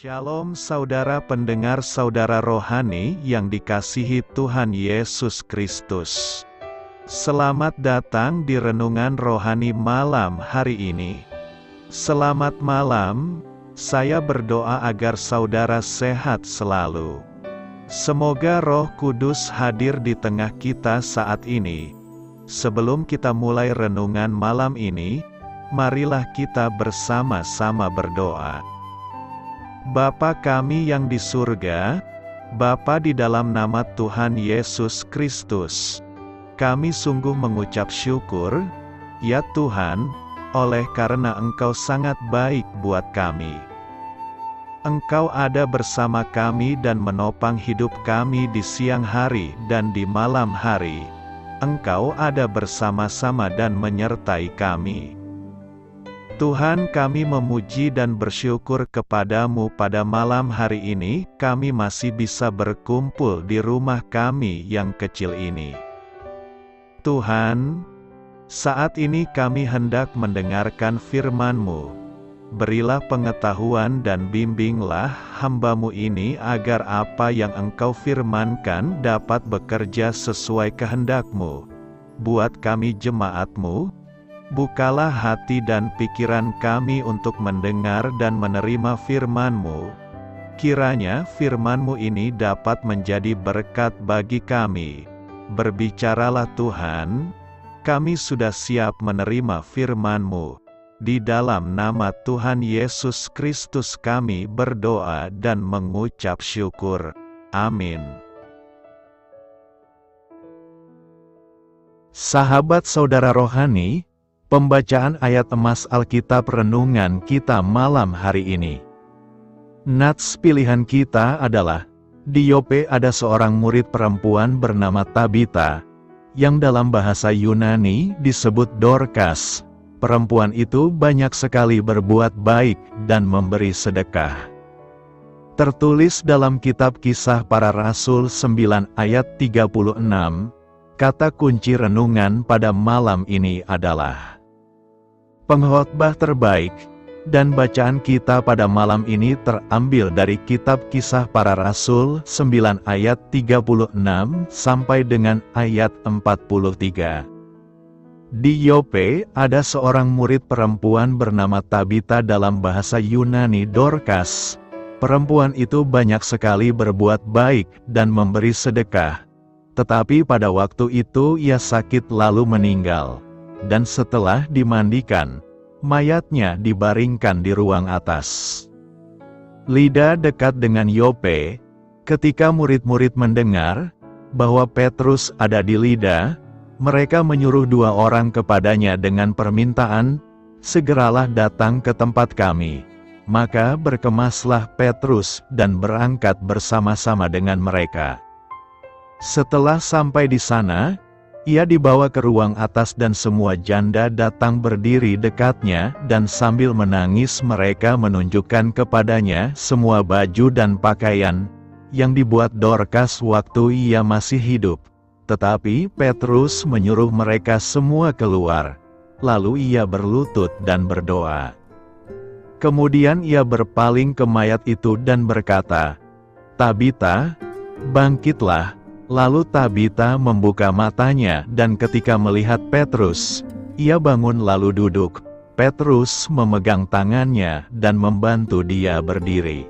Shalom saudara pendengar saudara rohani yang dikasihi Tuhan Yesus Kristus. Selamat datang di renungan rohani malam hari ini. Selamat malam, saya berdoa agar saudara sehat selalu. Semoga Roh Kudus hadir di tengah kita saat ini. Sebelum kita mulai renungan malam ini, marilah kita bersama-sama berdoa. Bapa kami yang di surga, Bapa di dalam nama Tuhan Yesus Kristus, kami sungguh mengucap syukur, ya Tuhan, oleh karena Engkau sangat baik buat kami. Engkau ada bersama kami dan menopang hidup kami di siang hari dan di malam hari. Engkau ada bersama-sama dan menyertai kami. Tuhan, kami memuji dan bersyukur kepadamu pada malam hari ini, kami masih bisa berkumpul di rumah kami yang kecil ini. Tuhan, saat ini kami hendak mendengarkan firman-Mu. Berilah pengetahuan dan bimbinglah hamba-Mu ini agar apa yang Engkau firmankan dapat bekerja sesuai kehendak-Mu. Buat kami jemaat-Mu, bukalah hati dan pikiran kami untuk mendengar dan menerima firman-Mu. Kiranya firman-Mu ini dapat menjadi berkat bagi kami. Berbicaralah Tuhan, kami sudah siap menerima firman-Mu. Di dalam nama Tuhan Yesus Kristus kami berdoa dan mengucap syukur. Amin. Sahabat saudara rohani, pembacaan ayat emas Alkitab renungan kita malam hari ini. Nats pilihan kita adalah, di Yope ada seorang murid perempuan bernama Tabita, yang dalam bahasa Yunani disebut Dorcas. Perempuan itu banyak sekali berbuat baik dan memberi sedekah. Tertulis dalam kitab Kisah Para Rasul 9 ayat 36, kata kunci renungan pada malam ini adalah pengkhotbah terbaik, dan bacaan kita pada malam ini terambil dari kitab Kisah Para Rasul 9 ayat 36 sampai dengan ayat 43. Di Yope ada seorang murid perempuan bernama Tabita, dalam bahasa Yunani Dorcas. Perempuan itu banyak sekali berbuat baik dan memberi sedekah. Tetapi pada waktu itu ia sakit lalu meninggal. Dan setelah dimandikan, mayatnya dibaringkan di ruang atas. Lida dekat dengan Yope. Ketika murid-murid mendengar bahwa Petrus ada di Lida, mereka menyuruh 2 orang kepadanya dengan permintaan, "Segeralah datang ke tempat kami." Maka berkemaslah Petrus dan berangkat bersama-sama dengan mereka. Setelah sampai di sana, ia dibawa ke ruang atas dan semua janda datang berdiri dekatnya, dan sambil menangis mereka menunjukkan kepadanya semua baju dan pakaian yang dibuat Dorcas waktu ia masih hidup. Tetapi Petrus menyuruh mereka semua keluar. Lalu ia berlutut dan berdoa. Kemudian ia berpaling ke mayat itu dan berkata, "Tabita, bangkitlah." Lalu Tabita membuka matanya dan ketika melihat Petrus, ia bangun lalu duduk. Petrus memegang tangannya dan membantu dia berdiri.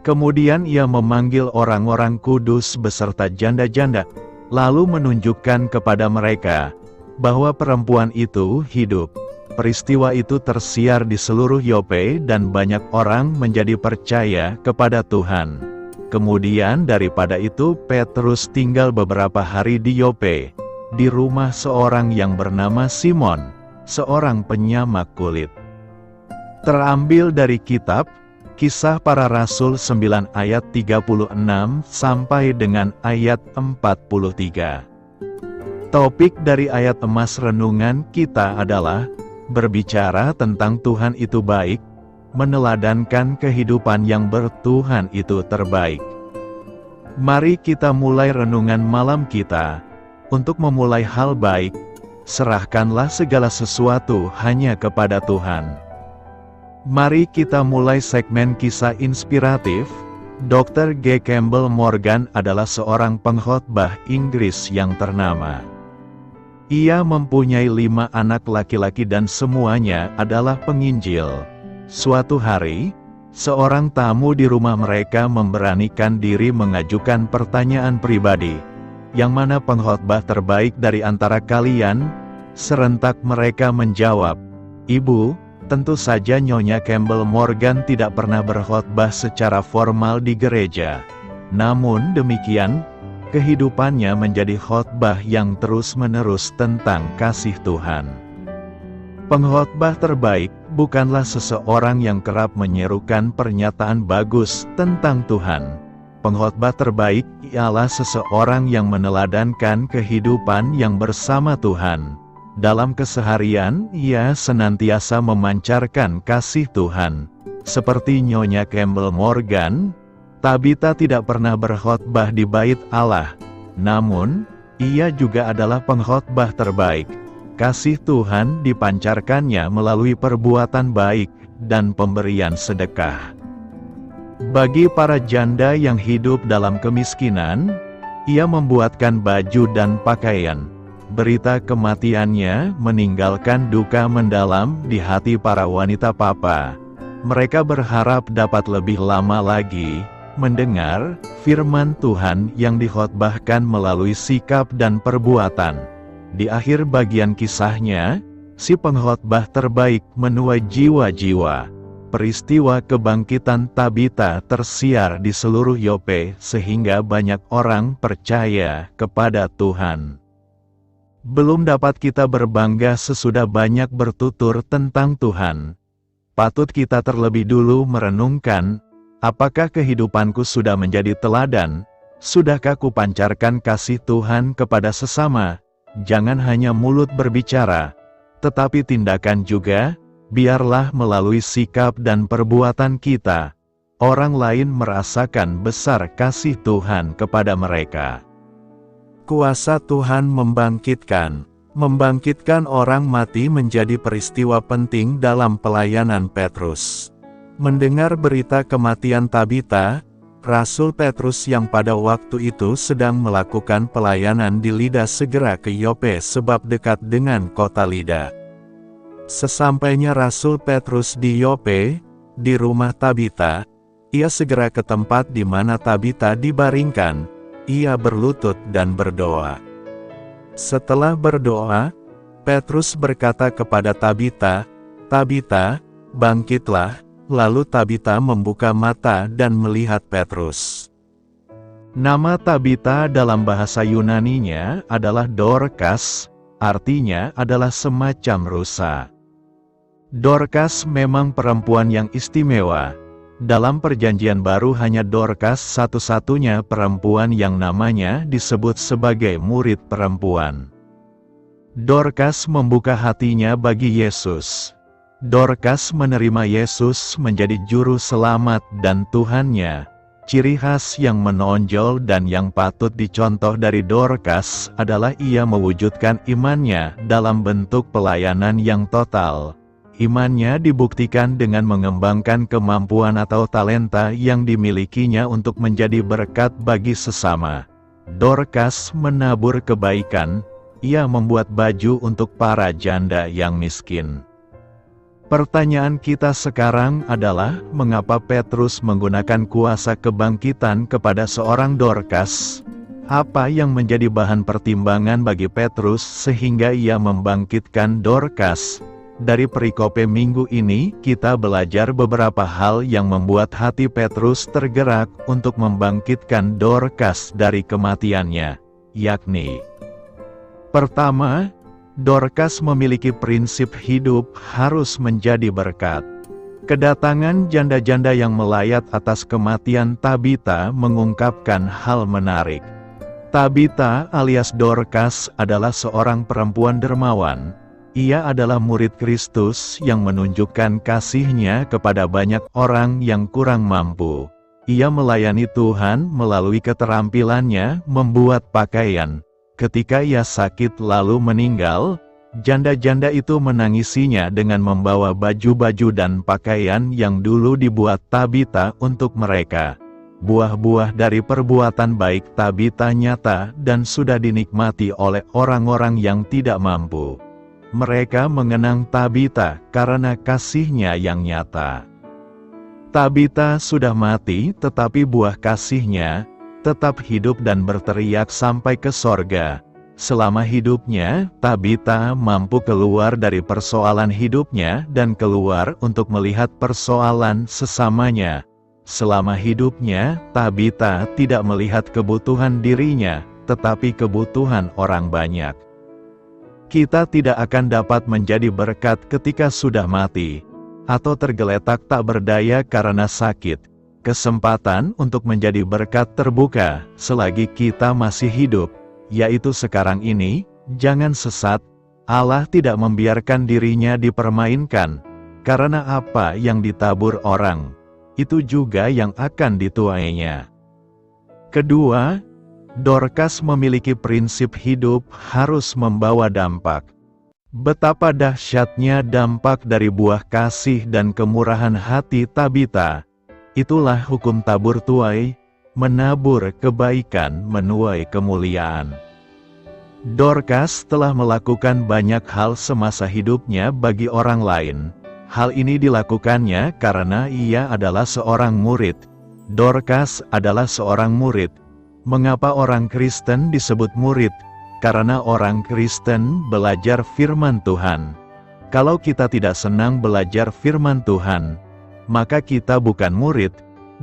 Kemudian ia memanggil orang-orang kudus beserta janda-janda, lalu menunjukkan kepada mereka bahwa perempuan itu hidup. Peristiwa itu tersiar di seluruh Yope dan banyak orang menjadi percaya kepada Tuhan. Kemudian daripada itu Petrus tinggal beberapa hari di Yope, di rumah seorang yang bernama Simon, seorang penyamak kulit. Terambil dari kitab Kisah Para Rasul 9 ayat 36 sampai dengan ayat 43. Topik dari ayat emas renungan kita adalah berbicara tentang Tuhan itu baik, meneladankan kehidupan yang bertuhan itu terbaik. Mari kita mulai renungan malam kita. Untuk memulai hal baik, serahkanlah segala sesuatu hanya kepada Tuhan. Mari kita mulai segmen kisah inspiratif. Dr. G. Campbell Morgan adalah seorang pengkhotbah Inggris yang ternama. Ia mempunyai 5 anak laki-laki dan semuanya adalah penginjil. Suatu hari, seorang tamu di rumah mereka memberanikan diri mengajukan pertanyaan pribadi. Yang mana pengkhotbah terbaik dari antara kalian? Serentak mereka menjawab, "Ibu, tentu saja Nyonya Campbell Morgan tidak pernah berkhotbah secara formal di gereja. Namun demikian, kehidupannya menjadi khotbah yang terus-menerus tentang kasih Tuhan." Pengkhotbah terbaik bukanlah seseorang yang kerap menyerukan pernyataan bagus tentang Tuhan. Pengkhotbah terbaik ialah seseorang yang meneladankan kehidupan yang bersama Tuhan. Dalam keseharian, ia senantiasa memancarkan kasih Tuhan. Seperti Nyonya Campbell Morgan, Tabita tidak pernah berkhotbah di Bait Allah. Namun, ia juga adalah pengkhotbah terbaik. Kasih Tuhan dipancarkannya melalui perbuatan baik dan pemberian sedekah. Bagi para janda yang hidup dalam kemiskinan, ia membuatkan baju dan pakaian. Berita kematiannya meninggalkan duka mendalam di hati para wanita papa. Mereka berharap dapat lebih lama lagi mendengar firman Tuhan yang dikhotbahkan melalui sikap dan perbuatan. Di akhir bagian kisahnya, si pengkhotbah terbaik menuai jiwa-jiwa. Peristiwa kebangkitan Tabita tersiar di seluruh Yope sehingga banyak orang percaya kepada Tuhan. Belum dapat kita berbangga sesudah banyak bertutur tentang Tuhan. Patut kita terlebih dulu merenungkan, apakah kehidupanku sudah menjadi teladan? Sudahkah kupancarkan kasih Tuhan kepada sesama? Jangan hanya mulut berbicara, tetapi tindakan juga. Biarlah melalui sikap dan perbuatan kita, orang lain merasakan besar kasih Tuhan kepada mereka. Kuasa Tuhan membangkitkan. Membangkitkan orang mati menjadi peristiwa penting dalam pelayanan Petrus. Mendengar berita kematian Tabita, Rasul Petrus yang pada waktu itu sedang melakukan pelayanan di Lida segera ke Yope sebab dekat dengan kota Lida. Sesampainya Rasul Petrus di Yope, di rumah Tabita, ia segera ke tempat di mana Tabita dibaringkan. Ia berlutut dan berdoa. Setelah berdoa, Petrus berkata kepada Tabita, "Tabita, bangkitlah." Lalu Tabita membuka mata dan melihat Petrus. Nama Tabita dalam bahasa Yunaninya adalah Dorcas, artinya adalah semacam rusa. Dorcas memang perempuan yang istimewa. Dalam Perjanjian Baru hanya Dorcas satu-satunya perempuan yang namanya disebut sebagai murid perempuan. Dorcas membuka hatinya bagi Yesus. Dorcas menerima Yesus menjadi juru selamat dan Tuhannya. Ciri khas yang menonjol dan yang patut dicontoh dari Dorcas adalah ia mewujudkan imannya dalam bentuk pelayanan yang total. Imannya dibuktikan dengan mengembangkan kemampuan atau talenta yang dimilikinya untuk menjadi berkat bagi sesama. Dorcas menabur kebaikan, ia membuat baju untuk para janda yang miskin. Pertanyaan kita sekarang adalah, mengapa Petrus menggunakan kuasa kebangkitan kepada seorang Dorcas? Apa yang menjadi bahan pertimbangan bagi Petrus sehingga ia membangkitkan Dorcas? Dari perikope minggu ini, kita belajar beberapa hal yang membuat hati Petrus tergerak untuk membangkitkan Dorcas dari kematiannya, yakni: pertama, Dorcas memiliki prinsip hidup harus menjadi berkat. Kedatangan janda-janda yang melayat atas kematian Tabita mengungkapkan hal menarik. Tabita alias Dorcas adalah seorang perempuan dermawan. Ia adalah murid Kristus yang menunjukkan kasih-Nya kepada banyak orang yang kurang mampu. Ia melayani Tuhan melalui keterampilannya membuat pakaian. Ketika ia sakit lalu meninggal, Janda-janda itu menangisinya dengan membawa baju-baju dan pakaian yang dulu dibuat Tabita untuk mereka. Buah-buah dari perbuatan baik Tabita nyata dan sudah dinikmati oleh orang-orang yang tidak mampu. Mereka mengenang Tabita karena kasihnya yang nyata. Tabita sudah mati, tetapi buah kasihnya tetap hidup dan berteriak sampai ke sorga. Selama hidupnya, Tabita mampu keluar dari persoalan hidupnya dan keluar untuk melihat persoalan sesamanya. Selama hidupnya, Tabita tidak melihat kebutuhan dirinya, tetapi kebutuhan orang banyak. Kita tidak akan dapat menjadi berkat ketika sudah mati, atau tergeletak tak berdaya karena sakit. Kesempatan untuk menjadi berkat terbuka selagi kita masih hidup, yaitu sekarang ini. Jangan sesat, Allah tidak membiarkan dirinya dipermainkan, karena apa yang ditabur orang, itu juga yang akan dituainya. Kedua, Dorcas memiliki prinsip hidup harus membawa dampak. Betapa dahsyatnya dampak dari buah kasih dan kemurahan hati Tabita. Itulah hukum tabur tuai, menabur kebaikan menuai kemuliaan. Dorcas telah melakukan banyak hal semasa hidupnya bagi orang lain. Hal ini dilakukannya karena ia adalah seorang murid. Dorcas adalah seorang murid. Mengapa orang Kristen disebut murid? Karena orang Kristen belajar firman Tuhan. Kalau kita tidak senang belajar firman Tuhan, maka kita bukan murid,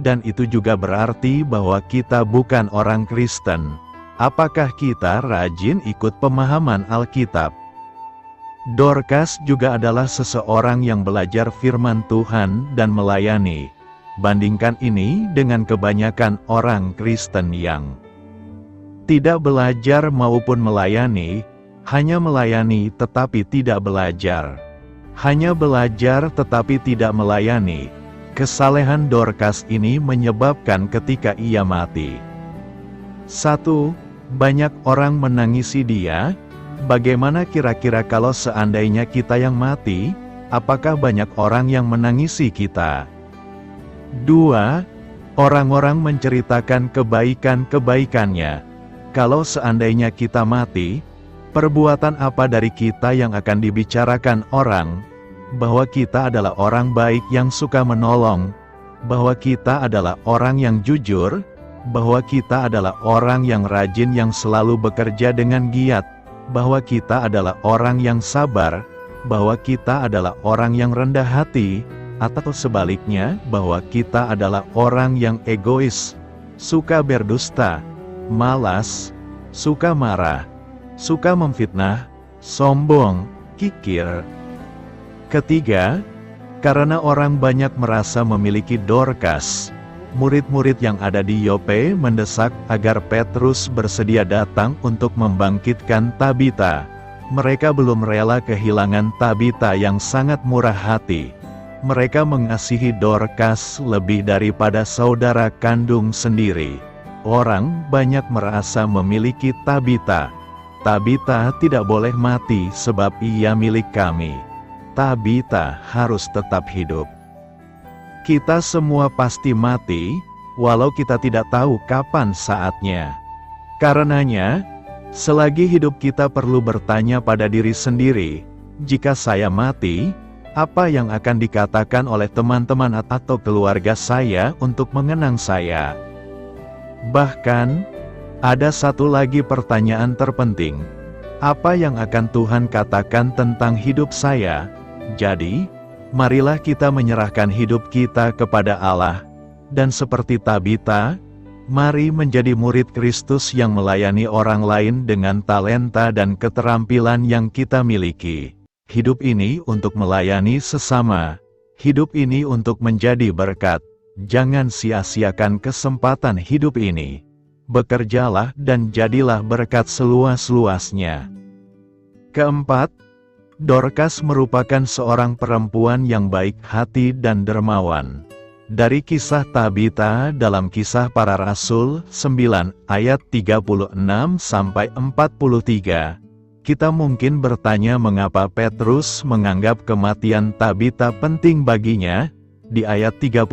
dan itu juga berarti bahwa kita bukan orang Kristen. Apakah kita rajin ikut pemahaman Alkitab? Dorcas juga adalah seseorang yang belajar firman Tuhan dan melayani. Bandingkan ini dengan kebanyakan orang Kristen yang tidak belajar maupun melayani, hanya melayani tetapi tidak belajar. Hanya belajar tetapi tidak melayani. Kesalehan Dorcas ini menyebabkan ketika ia mati. 1. Banyak orang menangisi dia. Bagaimana kira-kira kalau seandainya kita yang mati, apakah banyak orang yang menangisi kita? 2. Orang-orang menceritakan kebaikan-kebaikannya. Kalau seandainya kita mati, perbuatan apa dari kita yang akan dibicarakan orang? Bahwa kita adalah orang baik yang suka menolong, bahwa kita adalah orang yang jujur, bahwa kita adalah orang yang rajin yang selalu bekerja dengan giat, bahwa kita adalah orang yang sabar, bahwa kita adalah orang yang rendah hati, atau sebaliknya, bahwa kita adalah orang yang egois, suka berdusta, malas, suka marah, suka memfitnah, sombong, kikir. Ketiga, karena orang banyak merasa memiliki Dorcas, murid-murid yang ada di Yope mendesak agar Petrus bersedia datang untuk membangkitkan Tabita. Mereka belum rela kehilangan Tabita yang sangat murah hati. Mereka mengasihi Dorcas lebih daripada saudara kandung sendiri. Orang banyak merasa memiliki Tabita. Tabita tidak boleh mati sebab ia milik kami. Tabita harus tetap hidup. Kita semua pasti mati, walau kita tidak tahu kapan saatnya. Karenanya, selagi hidup kita perlu bertanya pada diri sendiri, jika saya mati, apa yang akan dikatakan oleh teman-teman atau keluarga saya untuk mengenang saya? Bahkan, ada satu lagi pertanyaan terpenting. Apa yang akan Tuhan katakan tentang hidup saya? Jadi, marilah kita menyerahkan hidup kita kepada Allah. Dan seperti Tabita, mari menjadi murid Kristus yang melayani orang lain dengan talenta dan keterampilan yang kita miliki. Hidup ini untuk melayani sesama. Hidup ini untuk menjadi berkat. Jangan sia-siakan kesempatan hidup ini. Bekerjalah dan jadilah berkat seluas-luasnya. Keempat, Dorcas merupakan seorang perempuan yang baik hati dan dermawan. Dari kisah Tabita dalam Kisah Para Rasul 9 ayat 36-43, Kita mungkin bertanya mengapa Petrus menganggap kematian Tabita penting baginya. Di ayat 36,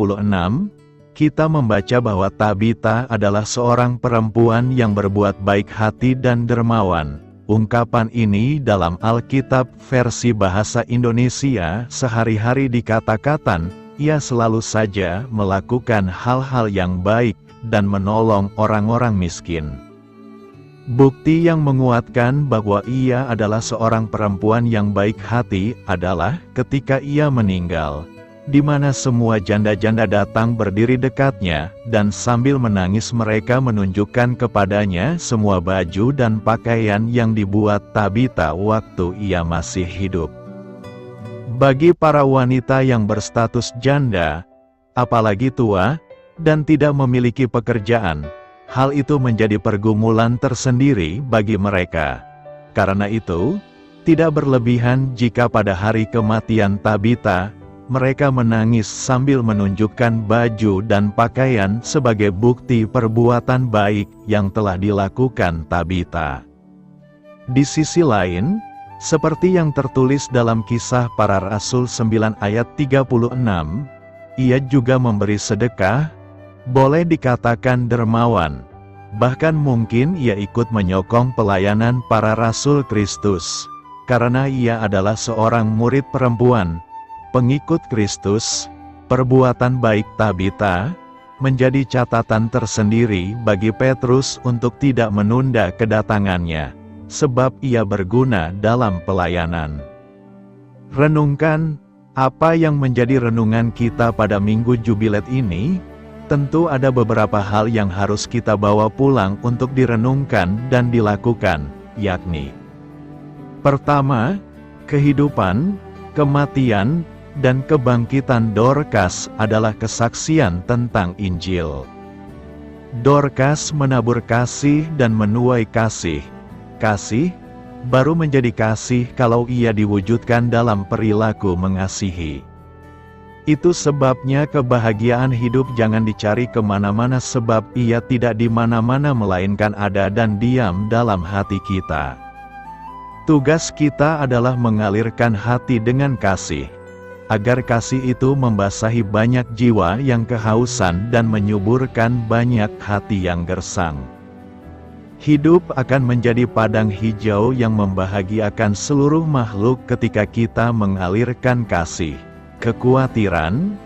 kita membaca bahwa Tabita adalah seorang perempuan yang berbuat baik hati dan dermawan. Ungkapan ini dalam Alkitab versi bahasa Indonesia sehari-hari dikatakan, ia selalu saja melakukan hal-hal yang baik dan menolong orang-orang miskin. Bukti yang menguatkan bahwa ia adalah seorang perempuan yang baik hati adalah ketika ia meninggal, di mana semua janda-janda datang berdiri dekatnya, dan sambil menangis mereka menunjukkan kepadanya semua baju dan pakaian yang dibuat Tabita waktu ia masih hidup. Bagi para wanita yang berstatus janda, apalagi tua, dan tidak memiliki pekerjaan, hal itu menjadi pergumulan tersendiri bagi mereka. Karena itu, tidak berlebihan jika pada hari kematian Tabita, mereka menangis sambil menunjukkan baju dan pakaian sebagai bukti perbuatan baik yang telah dilakukan Tabita. Di sisi lain, seperti yang tertulis dalam Kisah Para Rasul 9 ayat 36, ia juga memberi sedekah, boleh dikatakan dermawan. Bahkan mungkin ia ikut menyokong pelayanan para Rasul Kristus, karena ia adalah seorang murid perempuan, pengikut Kristus. Perbuatan baik Tabita menjadi catatan tersendiri bagi Petrus untuk tidak menunda kedatangannya, sebab ia berguna dalam pelayanan. Renungkan, apa yang menjadi renungan kita pada Minggu Jubilet ini? Tentu ada beberapa hal yang harus kita bawa pulang untuk direnungkan dan dilakukan, yakni: pertama, kehidupan, kematian, dan kebangkitan Dorcas adalah kesaksian tentang Injil. Dorcas menabur kasih dan menuai kasih. Kasih baru menjadi kasih kalau ia diwujudkan dalam perilaku mengasihi. Itu sebabnya kebahagiaan hidup jangan dicari kemana-mana, sebab ia tidak di mana-mana melainkan ada dan diam dalam hati kita. Tugas kita adalah mengalirkan hati dengan kasih, agar kasih itu membasahi banyak jiwa yang kehausan dan menyuburkan banyak hati yang gersang. Hidup akan menjadi padang hijau yang membahagiakan seluruh makhluk ketika kita mengalirkan kasih. Kekhawatiran,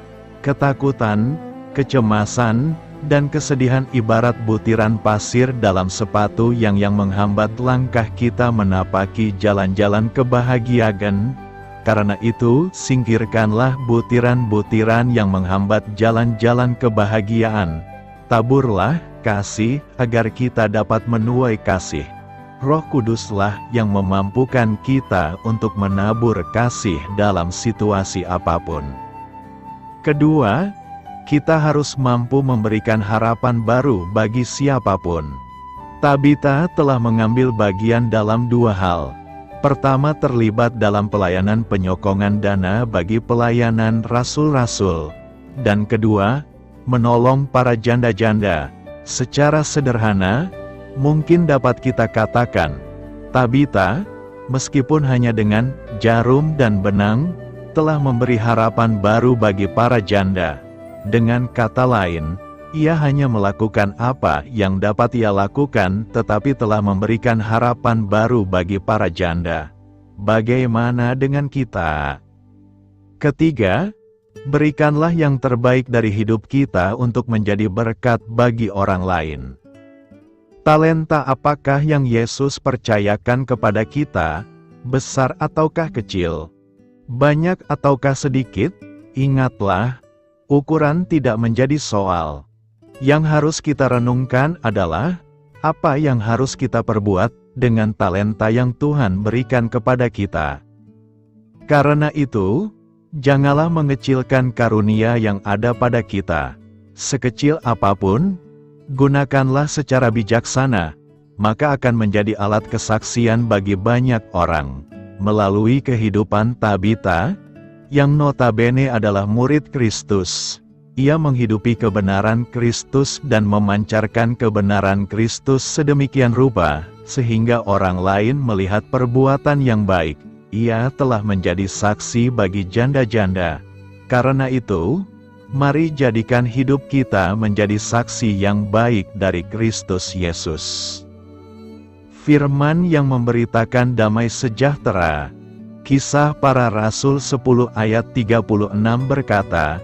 ketakutan, kecemasan, dan kesedihan ibarat butiran pasir dalam sepatu yang menghambat langkah kita menapaki jalan-jalan kebahagiaan. Karena itu, singkirkanlah butiran-butiran yang menghambat jalan-jalan kebahagiaan. Taburlah kasih, agar kita dapat menuai kasih. Roh Kuduslah yang memampukan kita untuk menabur kasih dalam situasi apapun. Kedua, kita harus mampu memberikan harapan baru bagi siapapun. Tabita telah mengambil bagian dalam dua hal. Pertama, terlibat dalam pelayanan penyokongan dana bagi pelayanan rasul-rasul. Dan kedua, menolong para janda-janda. Secara sederhana, mungkin dapat kita katakan, Tabita, meskipun hanya dengan jarum dan benang, telah memberi harapan baru bagi para janda. Dengan kata lain, ia hanya melakukan apa yang dapat ia lakukan, tetapi telah memberikan harapan baru bagi para janda. Bagaimana dengan kita? Ketiga, berikanlah yang terbaik dari hidup kita untuk menjadi berkat bagi orang lain. Talenta apakah yang Yesus percayakan kepada kita, besar ataukah kecil? Banyak ataukah sedikit? Ingatlah, ukuran tidak menjadi soal. Yang harus kita renungkan adalah, apa yang harus kita perbuat dengan talenta yang Tuhan berikan kepada kita. Karena itu, janganlah mengecilkan karunia yang ada pada kita. Sekecil apapun, gunakanlah secara bijaksana, maka akan menjadi alat kesaksian bagi banyak orang. Melalui kehidupan Tabita, yang notabene adalah murid Kristus, Ia menghidupi kebenaran Kristus dan memancarkan kebenaran Kristus sedemikian rupa, sehingga orang lain melihat perbuatan yang baik. Ia telah menjadi saksi bagi janda-janda. Karena itu, mari jadikan hidup kita menjadi saksi yang baik dari Kristus Yesus. Firman yang memberitakan damai sejahtera. Kisah Para Rasul 10 ayat 36 berkata,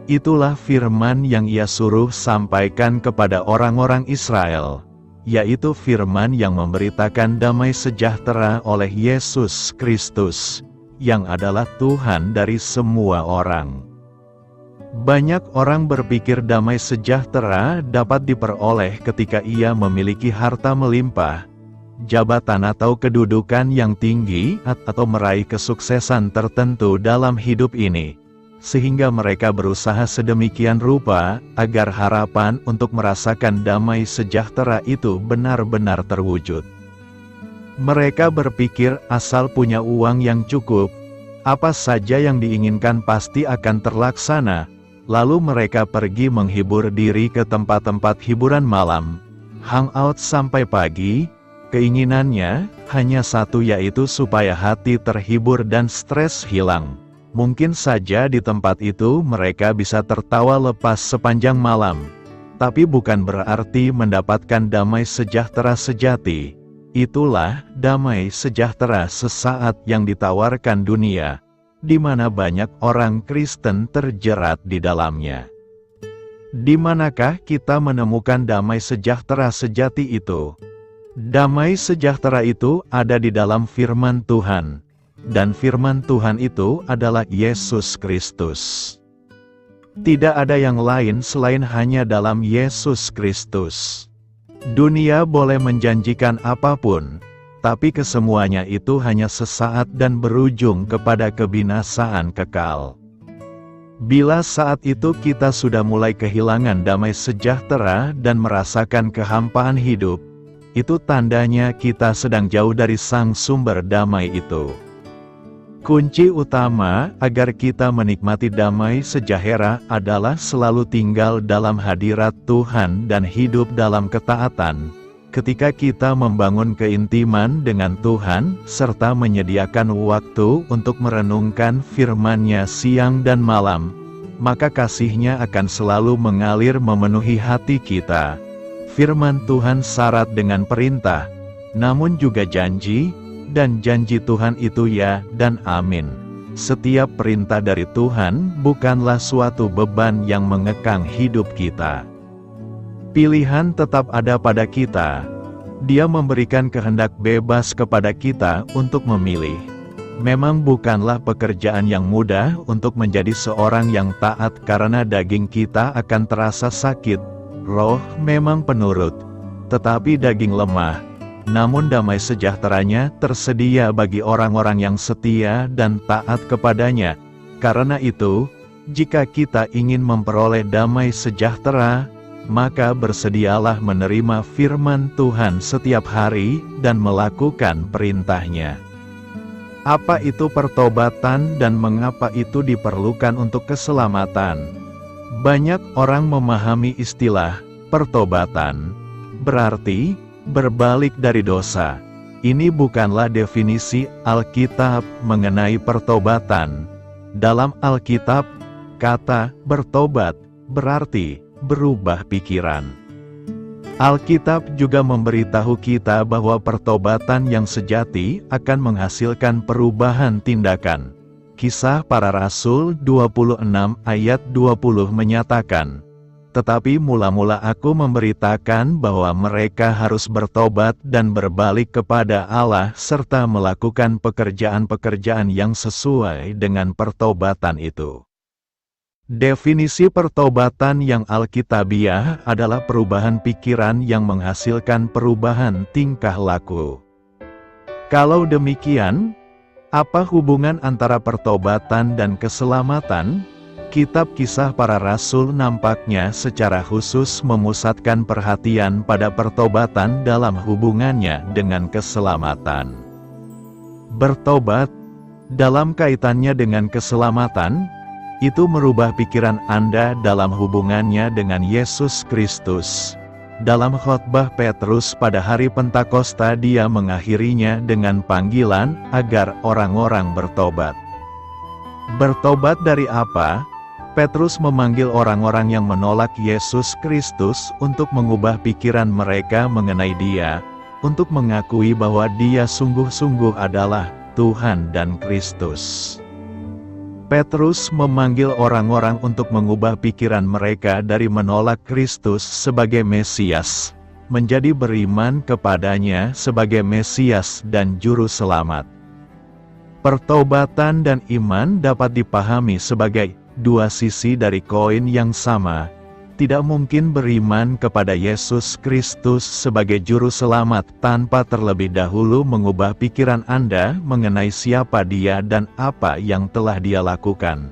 "Itulah firman yang ia suruh sampaikan kepada orang-orang Israel, yaitu firman yang memberitakan damai sejahtera oleh Yesus Kristus, yang adalah Tuhan dari semua orang." Banyak orang berpikir damai sejahtera dapat diperoleh ketika ia memiliki harta melimpah, jabatan atau kedudukan yang tinggi, atau meraih kesuksesan tertentu dalam hidup ini. Sehingga mereka berusaha sedemikian rupa, agar harapan untuk merasakan damai sejahtera itu benar-benar terwujud. Mereka berpikir asal punya uang yang cukup, apa saja yang diinginkan pasti akan terlaksana. Lalu mereka pergi menghibur diri ke tempat-tempat hiburan malam, hangout sampai pagi. Keinginannya hanya satu, yaitu supaya hati terhibur dan stres hilang. Mungkin saja di tempat itu mereka bisa tertawa lepas sepanjang malam, tapi bukan berarti mendapatkan damai sejahtera sejati. Itulah damai sejahtera sesaat yang ditawarkan dunia, di mana banyak orang Kristen terjerat di dalamnya. Di manakah kita menemukan damai sejahtera sejati itu? Damai sejahtera itu ada di dalam firman Tuhan. Dan firman Tuhan itu adalah Yesus Kristus. Tidak ada yang lain selain hanya dalam Yesus Kristus. Dunia boleh menjanjikan apapun, tapi kesemuanya itu hanya sesaat dan berujung kepada kebinasaan kekal. Bila saat itu kita sudah mulai kehilangan damai sejahtera dan merasakan kehampaan hidup, itu tandanya kita sedang jauh dari sang sumber damai itu. Kunci utama agar kita menikmati damai sejahtera adalah selalu tinggal dalam hadirat Tuhan dan hidup dalam ketaatan. Ketika kita membangun keintiman dengan Tuhan, serta menyediakan waktu untuk merenungkan firman-Nya siang dan malam, maka kasih-Nya akan selalu mengalir memenuhi hati kita. Firman Tuhan syarat dengan perintah, namun juga janji, dan janji Tuhan itu ya dan amin. Setiap perintah dari Tuhan bukanlah suatu beban yang mengekang hidup kita. Pilihan tetap ada pada kita. Dia memberikan kehendak bebas kepada kita untuk memilih. Memang bukanlah pekerjaan yang mudah untuk menjadi seorang yang taat, karena daging kita akan terasa sakit. Roh memang penurut, tetapi daging lemah. Namun damai sejahteranya tersedia bagi orang-orang yang setia dan taat kepadanya. Karena itu, jika kita ingin memperoleh damai sejahtera, maka bersedialah menerima firman Tuhan setiap hari dan melakukan perintah-Nya. Apa itu pertobatan dan mengapa itu diperlukan untuk keselamatan? Banyak orang memahami istilah pertobatan berarti berbalik dari dosa. Ini bukanlah definisi Alkitab mengenai pertobatan. Dalam Alkitab, kata bertobat berarti berubah pikiran. Alkitab juga memberitahu kita bahwa pertobatan yang sejati akan menghasilkan perubahan tindakan. Kisah Para Rasul 26 ayat 20 menyatakan, "Tetapi mula-mula aku memberitakan bahwa mereka harus bertobat dan berbalik kepada Allah serta melakukan pekerjaan-pekerjaan yang sesuai dengan pertobatan itu." Definisi pertobatan yang alkitabiah adalah perubahan pikiran yang menghasilkan perubahan tingkah laku. Kalau demikian, apa hubungan antara pertobatan dan keselamatan? Kitab Kisah Para Rasul nampaknya secara khusus memusatkan perhatian pada pertobatan dalam hubungannya dengan keselamatan. Bertobat, dalam kaitannya dengan keselamatan, Itu merubah pikiran Anda dalam hubungannya dengan Yesus Kristus. Dalam khotbah Petrus pada hari Pentakosta, dia mengakhirinya dengan panggilan agar orang-orang bertobat. Bertobat dari apa? Petrus memanggil orang-orang yang menolak Yesus Kristus untuk mengubah pikiran mereka mengenai Dia, untuk mengakui bahwa Dia sungguh-sungguh adalah Tuhan dan Kristus. Petrus memanggil orang-orang untuk mengubah pikiran mereka dari menolak Kristus sebagai Mesias, menjadi beriman kepadanya sebagai Mesias dan Juru Selamat. Pertobatan dan iman dapat dipahami sebagai dua sisi dari koin yang sama. Tidak mungkin beriman kepada Yesus Kristus sebagai Juru Selamat tanpa terlebih dahulu mengubah pikiran Anda mengenai siapa Dia dan apa yang telah Dia lakukan.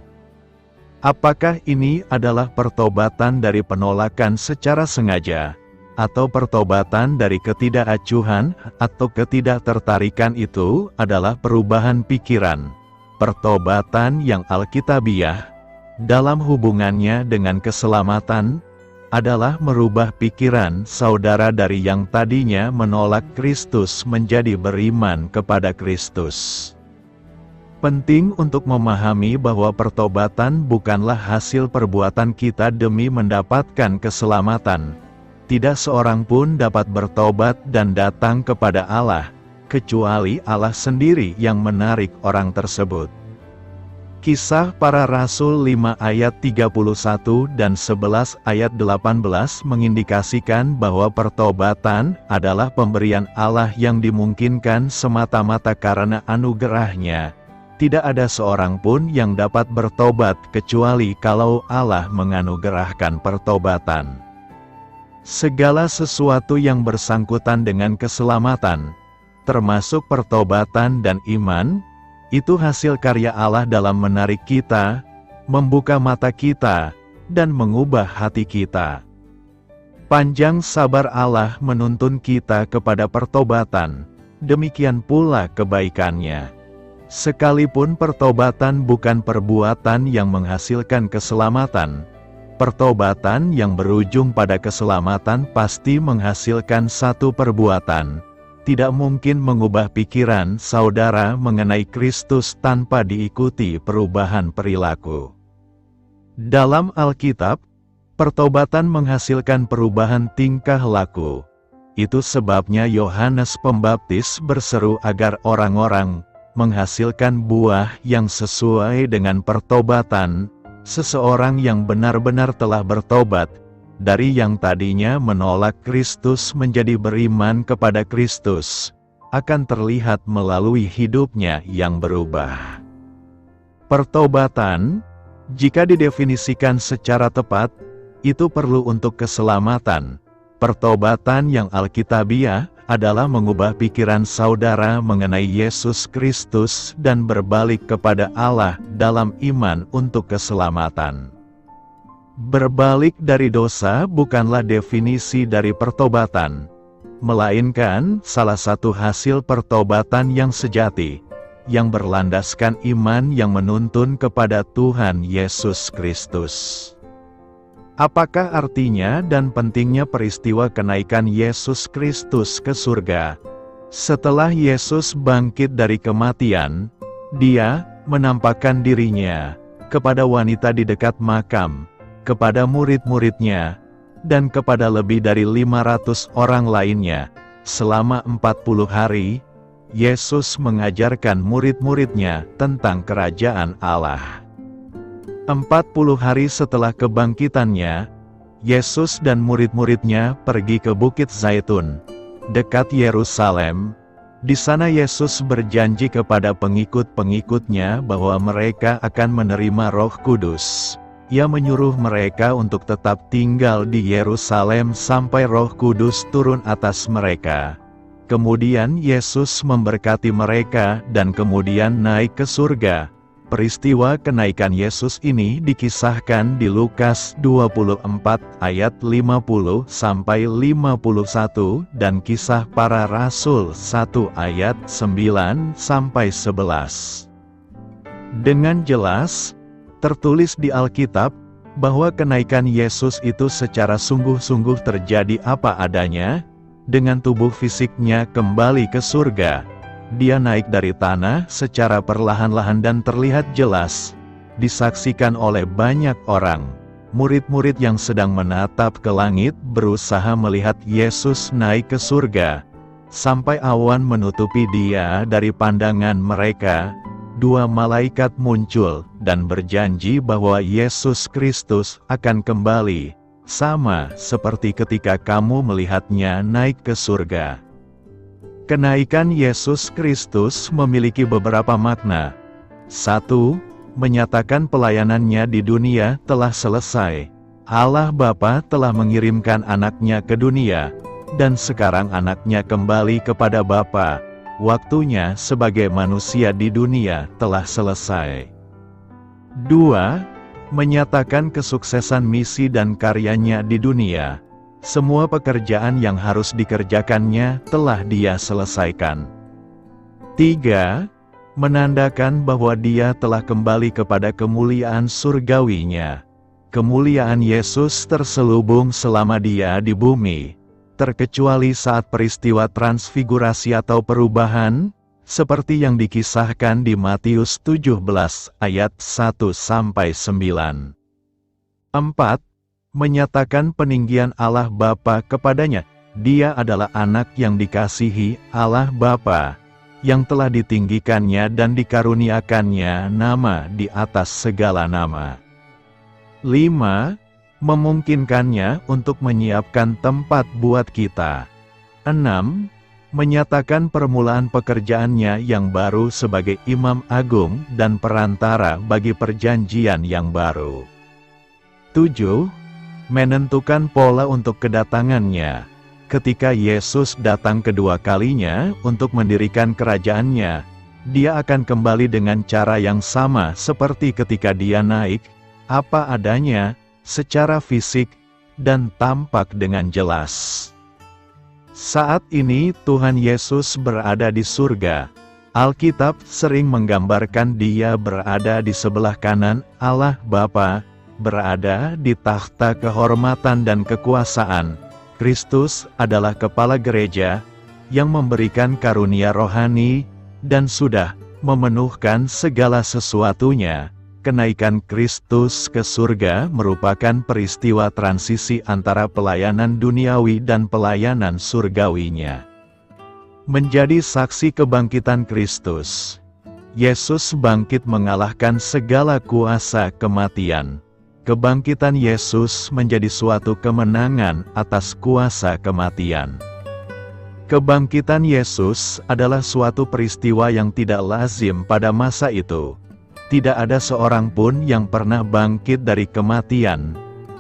Apakah ini adalah pertobatan dari penolakan secara sengaja, atau pertobatan dari ketidakacuhan atau ketidaktertarikan? Itu adalah perubahan pikiran. Pertobatan yang alkitabiah dalam hubungannya dengan keselamatan adalah merubah pikiran saudara dari yang tadinya menolak Kristus menjadi beriman kepada Kristus. Penting untuk memahami bahwa pertobatan bukanlah hasil perbuatan kita demi mendapatkan keselamatan. Tidak seorang pun dapat bertobat dan datang kepada Allah, kecuali Allah sendiri yang menarik orang tersebut. Kisah Para Rasul 5 ayat 31 dan 11 ayat 18 mengindikasikan bahwa pertobatan adalah pemberian Allah yang dimungkinkan semata-mata karena anugerah-Nya. Tidak ada seorang pun yang dapat bertobat kecuali kalau Allah menganugerahkan pertobatan. Segala sesuatu yang bersangkutan dengan keselamatan, termasuk pertobatan dan iman, itu hasil karya Allah dalam menarik kita, membuka mata kita, dan mengubah hati kita. Panjang sabar Allah menuntun kita kepada pertobatan, demikian pula kebaikan-Nya. Sekalipun pertobatan bukan perbuatan yang menghasilkan keselamatan, pertobatan yang berujung pada keselamatan pasti menghasilkan satu perbuatan. Tidak mungkin mengubah pikiran saudara mengenai Kristus tanpa diikuti perubahan perilaku. Dalam Alkitab, pertobatan menghasilkan perubahan tingkah laku. Itu sebabnya Yohanes Pembaptis berseru agar orang-orang menghasilkan buah yang sesuai dengan pertobatan. Seseorang yang benar-benar telah bertobat dari yang tadinya menolak Kristus menjadi beriman kepada Kristus, akan terlihat melalui hidupnya yang berubah. Pertobatan, jika didefinisikan secara tepat, itu perlu untuk keselamatan. Pertobatan yang alkitabiah adalah mengubah pikiran saudara mengenai Yesus Kristus dan berbalik kepada Allah dalam iman untuk keselamatan. Berbalik dari dosa bukanlah definisi dari pertobatan, melainkan salah satu hasil pertobatan yang sejati, yang berlandaskan iman yang menuntun kepada Tuhan Yesus Kristus. Apakah artinya dan pentingnya peristiwa kenaikan Yesus Kristus ke surga? Setelah Yesus bangkit dari kematian, Dia menampakkan dirinya kepada wanita di dekat makam, kepada murid-murid-Nya, dan kepada lebih dari 500 orang lainnya. Selama 40 hari, Yesus mengajarkan murid-murid-Nya tentang kerajaan Allah. 40 hari setelah kebangkitannya, Yesus dan murid-murid-Nya pergi ke Bukit Zaitun, dekat Yerusalem. Di sana Yesus berjanji kepada pengikut-pengikut-Nya bahwa mereka akan menerima Roh Kudus. Ia menyuruh mereka untuk tetap tinggal di Yerusalem sampai Roh Kudus turun atas mereka. Kemudian Yesus memberkati mereka dan kemudian naik ke surga. Peristiwa kenaikan Yesus ini dikisahkan di Lukas 24 ayat 50 sampai 51 dan Kisah Para Rasul 1 ayat 9 sampai 11. Dengan jelas, Tertulis di Alkitab, bahwa kenaikan Yesus itu secara sungguh-sungguh terjadi apa adanya, dengan tubuh fisiknya kembali ke surga. Dia naik dari tanah secara perlahan-lahan dan terlihat jelas, disaksikan oleh banyak orang. Murid-murid yang sedang menatap ke langit berusaha melihat Yesus naik ke surga. Sampai awan menutupi dia dari pandangan mereka, dua malaikat muncul dan berjanji bahwa Yesus Kristus akan kembali, sama seperti ketika kamu melihatnya naik ke surga. Kenaikan Yesus Kristus memiliki beberapa makna. 1. Menyatakan pelayanannya di dunia telah selesai. Allah Bapa telah mengirimkan anaknya ke dunia, dan sekarang anaknya kembali kepada Bapa. Waktunya sebagai manusia di dunia telah selesai. 2. Menyatakan kesuksesan misi dan karyanya di dunia. Semua pekerjaan yang harus dikerjakannya telah dia selesaikan. 3. Menandakan bahwa dia telah kembali kepada kemuliaan surgawinya. Kemuliaan Yesus terselubung selama dia di bumi, terkecuali saat peristiwa transfigurasi atau perubahan, seperti yang dikisahkan di Matius 17 ayat 1-9. 4. Menyatakan peninggian Allah Bapa kepadanya. Dia adalah anak yang dikasihi Allah Bapa, yang telah ditinggikannya dan dikaruniakannya nama di atas segala nama. 5. Memungkinkannya untuk menyiapkan tempat buat kita. 6. Menyatakan permulaan pekerjaannya yang baru sebagai Imam Agung dan perantara bagi perjanjian yang baru. 7. Menentukan pola untuk kedatangannya. Ketika Yesus datang kedua kalinya untuk mendirikan kerajaannya, dia akan kembali dengan cara yang sama seperti ketika dia naik, apa adanya, secara fisik, dan tampak dengan jelas. Saat ini Tuhan Yesus berada di surga. Alkitab sering menggambarkan dia berada di sebelah kanan Allah Bapa, berada di takhta kehormatan dan kekuasaan. Kristus adalah kepala gereja, yang memberikan karunia rohani, dan sudah memenuhkan segala sesuatunya. Kenaikan Kristus ke surga merupakan peristiwa transisi antara pelayanan duniawi dan pelayanan surgawinya. Menjadi saksi kebangkitan Kristus. Yesus bangkit mengalahkan segala kuasa kematian. Kebangkitan Yesus menjadi suatu kemenangan atas kuasa kematian. Kebangkitan Yesus adalah suatu peristiwa yang tidak lazim pada masa itu. Tidak ada seorang pun yang pernah bangkit dari kematian.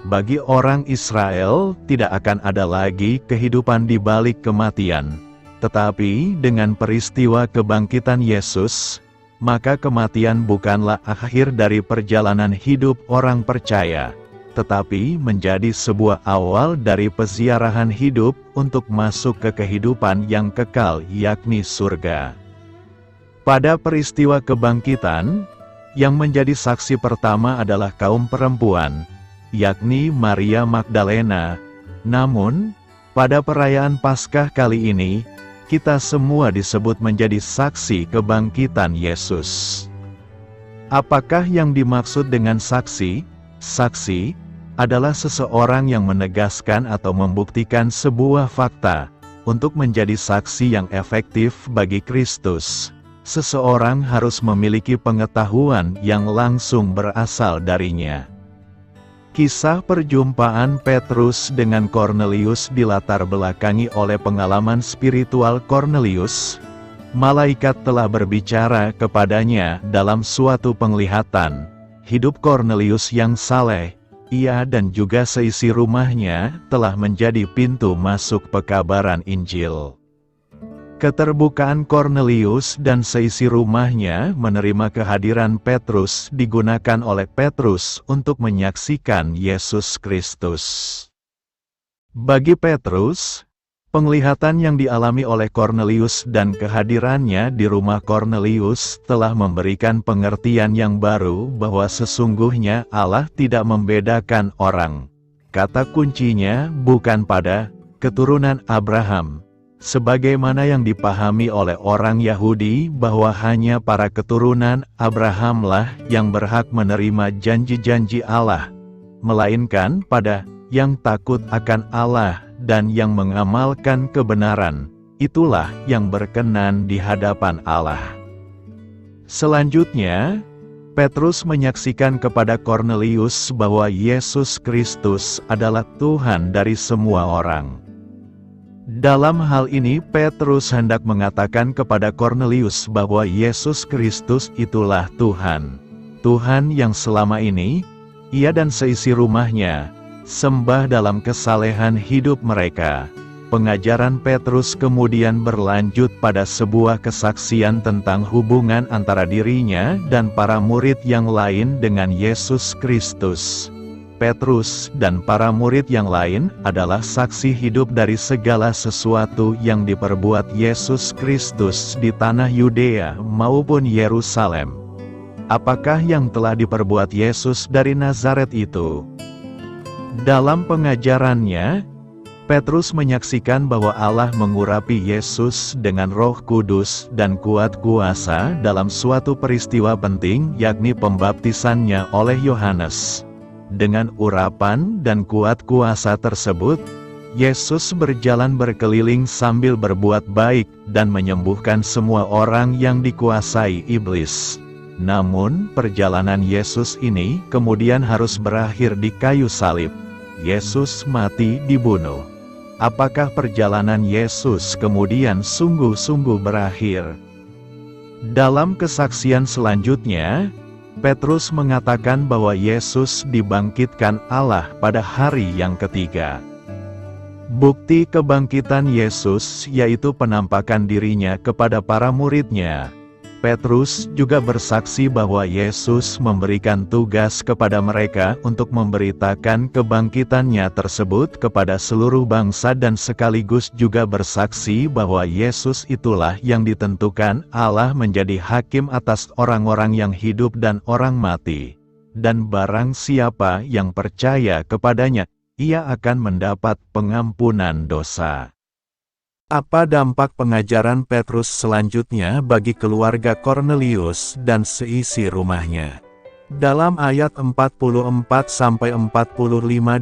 Bagi orang Israel, tidak akan ada lagi kehidupan di balik kematian. Tetapi dengan peristiwa kebangkitan Yesus, maka kematian bukanlah akhir dari perjalanan hidup orang percaya, tetapi menjadi sebuah awal dari peziarahan hidup untuk masuk ke kehidupan yang kekal, yakni surga. Pada peristiwa kebangkitan, yang menjadi saksi pertama adalah kaum perempuan, yakni Maria Magdalena. Namun, pada perayaan Paskah kali ini, kita semua disebut menjadi saksi kebangkitan Yesus. Apakah yang dimaksud dengan saksi? Saksi adalah seseorang yang menegaskan atau membuktikan sebuah fakta. Untuk menjadi saksi yang efektif bagi Kristus, seseorang harus memiliki pengetahuan yang langsung berasal darinya. Kisah perjumpaan Petrus dengan Kornelius dilatar belakangi oleh pengalaman spiritual Kornelius. Malaikat telah berbicara kepadanya dalam suatu penglihatan. Hidup Kornelius yang saleh, ia dan juga seisi rumahnya telah menjadi pintu masuk pekabaran Injil. Keterbukaan Kornelius dan seisi rumahnya menerima kehadiran Petrus digunakan oleh Petrus untuk menyaksikan Yesus Kristus. Bagi Petrus, Penglihatan yang dialami oleh Kornelius dan kehadirannya di rumah Kornelius telah memberikan pengertian yang baru bahwa sesungguhnya Allah tidak membedakan orang. Kata kuncinya bukan pada keturunan Abraham, sebagaimana yang dipahami oleh orang Yahudi bahwa hanya para keturunan Abrahamlah yang berhak menerima janji-janji Allah, melainkan pada yang takut akan Allah dan yang mengamalkan kebenaran, itulah yang berkenan di hadapan Allah. Selanjutnya, Petrus menyaksikan kepada Kornelius bahwa Yesus Kristus adalah Tuhan dari semua orang. Dalam hal ini Petrus hendak mengatakan kepada Kornelius bahwa Yesus Kristus itulah Tuhan. Tuhan yang selama ini, ia dan seisi rumahnya, sembah dalam kesalehan hidup mereka. Pengajaran Petrus kemudian berlanjut pada sebuah kesaksian tentang hubungan antara dirinya dan para murid yang lain dengan Yesus Kristus. Petrus dan para murid yang lain adalah saksi hidup dari segala sesuatu yang diperbuat Yesus Kristus di tanah Yudea maupun Yerusalem. Apakah yang telah diperbuat Yesus dari Nazaret itu? Dalam pengajarannya, Petrus menyaksikan bahwa Allah mengurapi Yesus dengan Roh Kudus dan kuat kuasa dalam suatu peristiwa penting, yakni pembaptisannya oleh Yohanes. Dengan urapan dan kuat kuasa tersebut, Yesus berjalan berkeliling sambil berbuat baik dan menyembuhkan semua orang yang dikuasai iblis. Namun, perjalanan Yesus ini kemudian harus berakhir di kayu salib. Yesus mati dibunuh. Apakah perjalanan Yesus kemudian sungguh-sungguh berakhir? Dalam kesaksian selanjutnya, Petrus mengatakan bahwa Yesus dibangkitkan Allah pada hari yang ketiga. Bukti kebangkitan Yesus yaitu penampakan dirinya kepada para muridnya. Petrus juga bersaksi bahwa Yesus memberikan tugas kepada mereka untuk memberitakan kebangkitannya tersebut kepada seluruh bangsa dan sekaligus juga bersaksi bahwa Yesus itulah yang ditentukan Allah menjadi hakim atas orang-orang yang hidup dan orang mati. Dan barang siapa yang percaya kepadanya, ia akan mendapat pengampunan dosa. Apa dampak pengajaran Petrus selanjutnya bagi keluarga Kornelius dan seisi rumahnya? Dalam ayat 44-45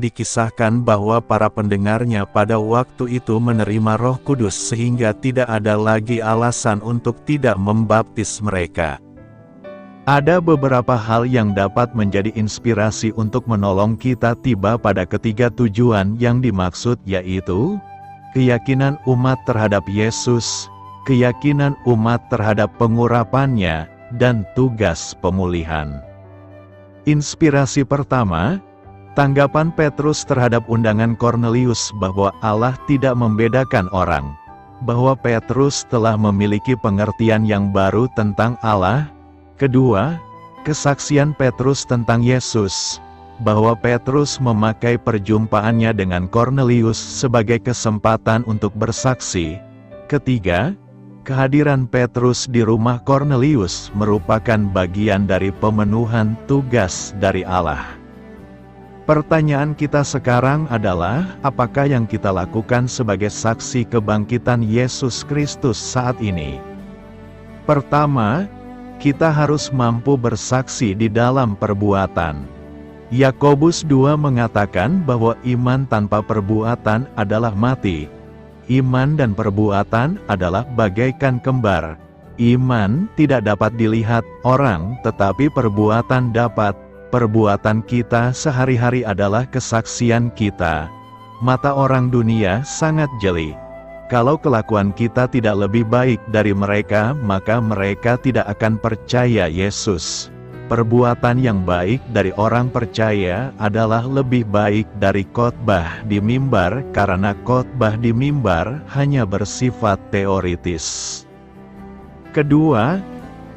dikisahkan bahwa para pendengarnya pada waktu itu menerima Roh Kudus sehingga tidak ada lagi alasan untuk tidak membaptis mereka. Ada beberapa hal yang dapat menjadi inspirasi untuk menolong kita tiba pada ketiga tujuan yang dimaksud, yaitu keyakinan umat terhadap Yesus, keyakinan umat terhadap pengurapannya, dan tugas pemulihan. Inspirasi pertama, tanggapan Petrus terhadap undangan Kornelius bahwa Allah tidak membedakan orang, bahwa Petrus telah memiliki pengertian yang baru tentang Allah. Kedua, kesaksian Petrus tentang Yesus, bahwa Petrus memakai perjumpaannya dengan Kornelius sebagai kesempatan untuk bersaksi. Ketiga, kehadiran Petrus di rumah Kornelius merupakan bagian dari pemenuhan tugas dari Allah. Pertanyaan kita sekarang adalah, apakah yang kita lakukan sebagai saksi kebangkitan Yesus Kristus saat ini? Pertama, kita harus mampu bersaksi di dalam perbuatan. Yakobus 2 mengatakan bahwa iman tanpa perbuatan adalah mati. Iman dan perbuatan adalah bagaikan kembar. Iman tidak dapat dilihat orang, tetapi perbuatan dapat. Perbuatan kita sehari-hari adalah kesaksian kita. Mata orang dunia sangat jeli. Kalau kelakuan kita tidak lebih baik dari mereka, maka mereka tidak akan percaya Yesus. Perbuatan yang baik dari orang percaya adalah lebih baik dari khotbah di mimbar, karena khotbah di mimbar hanya bersifat teoritis. Kedua,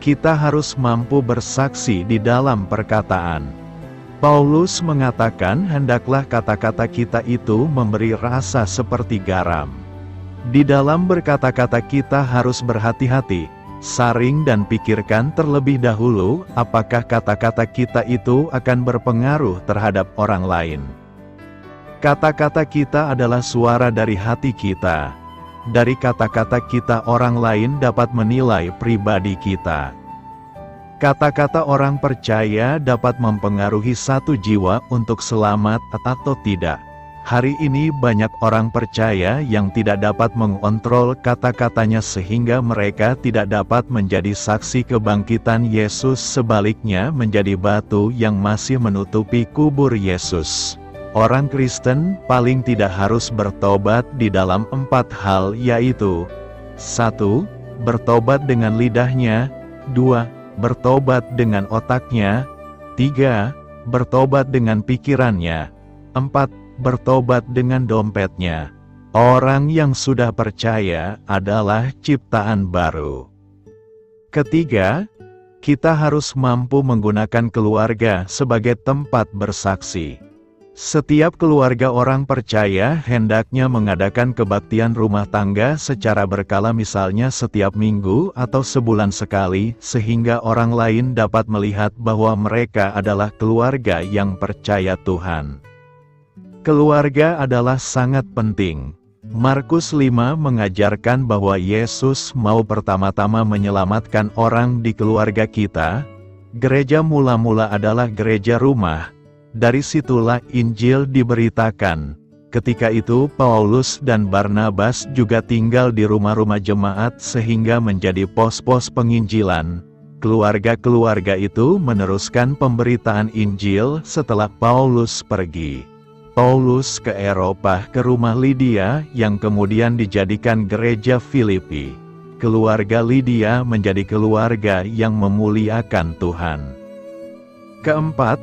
kita harus mampu bersaksi di dalam perkataan. Paulus mengatakan, hendaklah kata-kata kita itu memberi rasa seperti garam. Di dalam berkata-kata kita harus berhati-hati, saring dan pikirkan terlebih dahulu apakah kata-kata kita itu akan berpengaruh terhadap orang lain. Kata-kata kita adalah suara dari hati kita. Dari kata-kata kita orang lain dapat menilai pribadi kita. Kata-kata orang percaya dapat mempengaruhi satu jiwa untuk selamat atau tidak. Hari ini banyak orang percaya yang tidak dapat mengontrol kata-katanya sehingga mereka tidak dapat menjadi saksi kebangkitan Yesus, sebaliknya menjadi batu yang masih menutupi kubur Yesus. Orang Kristen paling tidak harus bertobat di dalam 4 hal, yaitu 1. Bertobat dengan lidahnya. 2. Bertobat dengan otaknya. 3. Bertobat dengan pikirannya. 4. Bertobat dengan dompetnya. Orang yang sudah percaya adalah ciptaan baru. Ketiga, kita harus mampu menggunakan keluarga sebagai tempat bersaksi. Setiap keluarga orang percaya hendaknya mengadakan kebaktian rumah tangga secara berkala, misalnya setiap minggu atau sebulan sekali, sehingga orang lain dapat melihat bahwa mereka adalah keluarga yang percaya Tuhan. Keluarga adalah sangat penting. Markus 5 mengajarkan bahwa Yesus mau pertama-tama menyelamatkan orang di keluarga kita. Gereja mula-mula adalah gereja rumah. Dari situlah Injil diberitakan. Ketika itu Paulus dan Barnabas juga tinggal di rumah-rumah jemaat sehingga menjadi pos-pos penginjilan. Keluarga-keluarga itu meneruskan pemberitaan Injil setelah Paulus pergi. Paulus ke Eropa ke rumah Lydia yang kemudian dijadikan gereja Filipi. Keluarga Lydia menjadi keluarga yang memuliakan Tuhan. Keempat,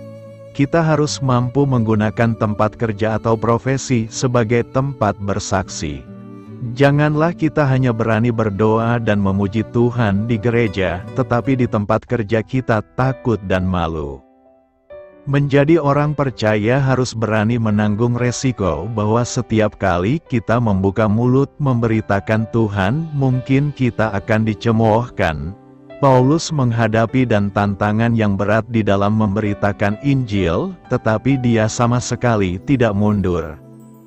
kita harus mampu menggunakan tempat kerja atau profesi sebagai tempat bersaksi. Janganlah kita hanya berani berdoa dan memuji Tuhan di gereja, tetapi di tempat kerja kita takut dan malu. Menjadi orang percaya harus berani menanggung resiko bahwa setiap kali kita membuka mulut memberitakan Tuhan, mungkin kita akan dicemoohkan. Paulus menghadapi dan tantangan yang berat di dalam memberitakan Injil, tetapi dia sama sekali tidak mundur.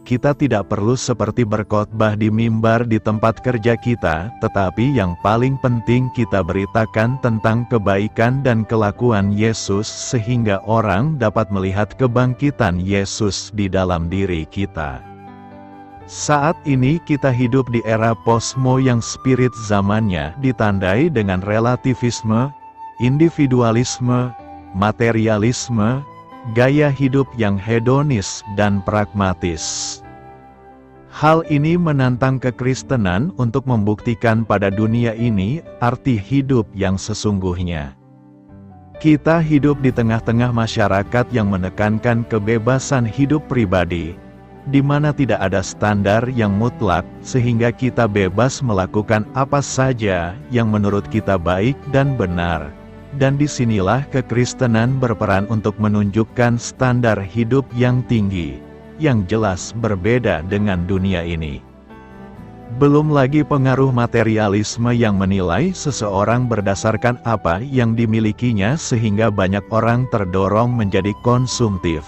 Kita tidak perlu seperti berkhotbah di mimbar di tempat kerja kita, tetapi yang paling penting kita beritakan tentang kebaikan dan kelakuan Yesus sehingga orang dapat melihat kebangkitan Yesus di dalam diri kita. Saat ini kita hidup di era posmo yang spirit zamannya ditandai dengan relativisme, individualisme, materialisme, gaya hidup yang hedonis dan pragmatis. Hal ini menantang kekristenan untuk membuktikan pada dunia ini arti hidup yang sesungguhnya. Kita hidup di tengah-tengah masyarakat yang menekankan kebebasan hidup pribadi, di mana tidak ada standar yang mutlak, sehingga kita bebas melakukan apa saja yang menurut kita baik dan benar. Dan disinilah kekristenan berperan untuk menunjukkan standar hidup yang tinggi, yang jelas berbeda dengan dunia ini. Belum lagi pengaruh materialisme yang menilai seseorang berdasarkan apa yang dimilikinya sehingga banyak orang terdorong menjadi konsumtif.